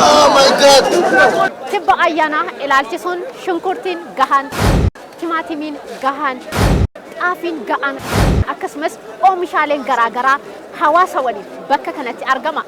Oh my God! Tibba ayyaana ilaalchisuun shunkurtiin gahan, timaatimiin gahan, xaafiin gahan akkasumas oomishaaleen garaagaraa hawaasa waliin bakka kanatti argama.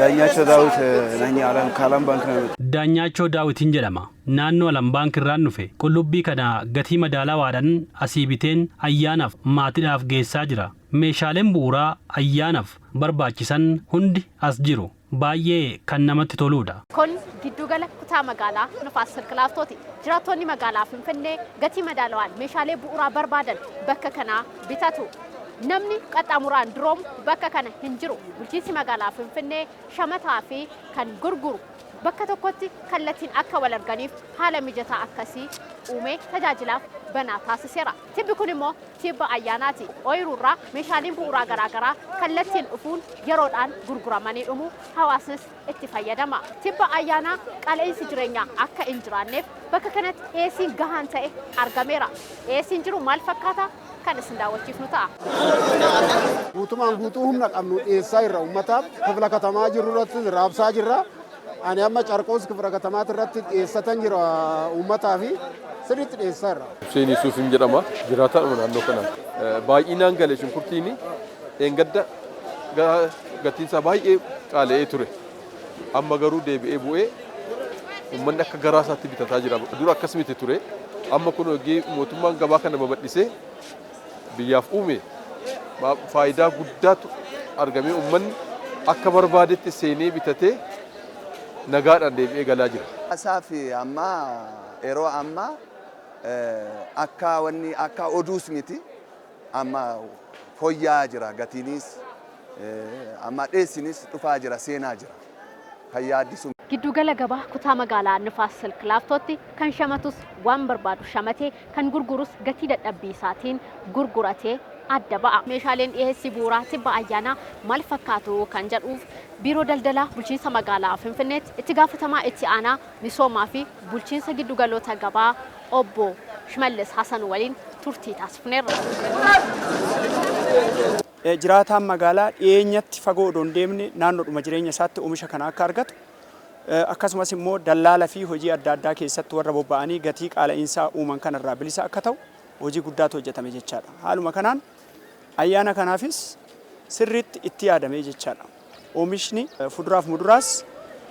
ዳኛቸው ዳዊት ነኝ አለም ካለም ባንክ ነው ዳኛቸው ዳዊትን jedhama naannoo alam baank irraan dhufe qullubbii kana gatii madaalawaadhaan asii biteen ayyaanaaf maatiidhaaf geessaa jira meeshaaleen bu'uuraa ayyaanaaf barbaachisan hundi as jiru baay'ee kan namatti toluudha kun giddugala kutaa magaalaa Nufaas Silk Laaftooti jiraattonni magaalaa Finfinnee gatii madaalawaan meeshaalee bu'uuraa barbaadan bakka kana bitatu namni qaxxaamuraan diroom bakka kana hin jiru bulchiinsi magaalaa Finfinnee shamataa fi kan gurguru bakka tokkotti kallattiin akka wal arganiif haala mijataa akkasii uumee tajaajilaaf banaa taasiseera. Tibbi kun immoo tibba ayyaanaati. Ooyiruurraa meeshaaleen bu'uuraa garaagaraa kallattiin dhufuun yeroodhaan gurguramanii dhumu hawaasnis itti fayyadama. Tibba ayyaanaa qaala'insi jireenyaa akka hin jiraanneef bakka kanatti dhiyeessiin gahaan ta'e argameera. Dhiyeessiin jiru maal fakkaata? Kan isin daawwachiifnu ta'a. Guutumaan guutuu humna qabnu dhiyeessaa irra uummataaf kifla katamaa jiru irratti raabsaa jirra. Ani amma Carqoos kifla katamaa irratti dhiyeessatan jira uummataa fi sirriitti dhiyeessaa irra. Hussein Yusuf hin jedhama jiraataadhuma naannoo kanaan. Baay'inaan gale shunkurtiin eengadda gatiinsaa baay'ee qaala'ee ture. Amma garuu deebi'ee bu'ee uummanni akka garaa isaatti bitataa jira. Dura akkas miti ture. Amma kun hojii mootummaan gabaa kana babal'isee biyyaaf uume faayidaa guddaatu argamee uummanni akka barbaadetti seenee bitatee nagaadhaan deebi'ee galaa jira. አሳፊ አማ ኤሮ አማ አካ ወኒ አካ ኦዱስ ሚቲ አማ ፎያ ጅራ ጋቲኒስ አማ ዴሲኒስ ጡፋ ጅራ ሴና ጅራ ከያ አዲሱ giddugala gabaa kutaa magaalaa Nufaas Silk Laaftootti kan shamatus waan barbaadu shamatee kan gurgurus gatii dadhabbii isaatiin gurguratee adda ba'a. Meeshaaleen dhiyeessii bu'uuraa tibba ayyaanaa maal fakkaatu kan jedhuuf biiroo daldalaa bulchiinsa magaalaa Finfinneetti itti gaafatamaa itti aanaa misoomaa fi bulchiinsa giddugaloota gabaa obbo Shimallis Hasan waliin turtii taasifneerra. Jiraataan magaalaa dhiyeenyatti fagoo odoon deemne naannoodhuma jireenya isaatti oomisha kana akka argatu akkasumas immoo dallaalaa fi hojii adda addaa keessatti warra bobba'anii gatii qaala'insaa uuman kanarraa bilisa akka ta'u hojii guddaatu hojjetame jechaadha. Haaluma kanaan ayyaana kanaafis sirriitti itti yaadame jechaadha. Oomishni fuduraaf muduraas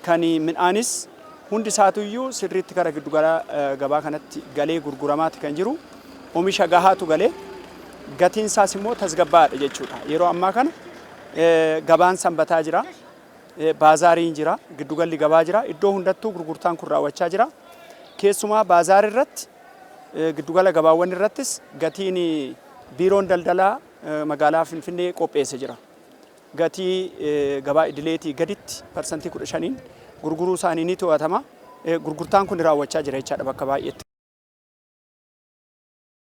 kan midhaanis hundi isaatuyyuu sirriitti gara giddugala gabaa kanatti galee gurguramaatti kan jiru oomisha gahaatu galee gatiin isaas immoo tasgabbaadha jechuudha. Yeroo ammaa kana gabaan sanbataa jira. Baazaariin jira, giddugalli gabaa jira, iddoo hundattuu gurgurtaan kun raawwachaa jira. Keessumaa baazaar irratti giddugala gabaawwan irrattis gatiin biiroon daldalaa magaalaa Finfinnee qopheessee jira. Gatii gabaa idileetii gaditti %15 gurguruu isaanii ni to'atama. Gurgurtaan kun raawwachaa jira jechaadha bakka baay'eetti.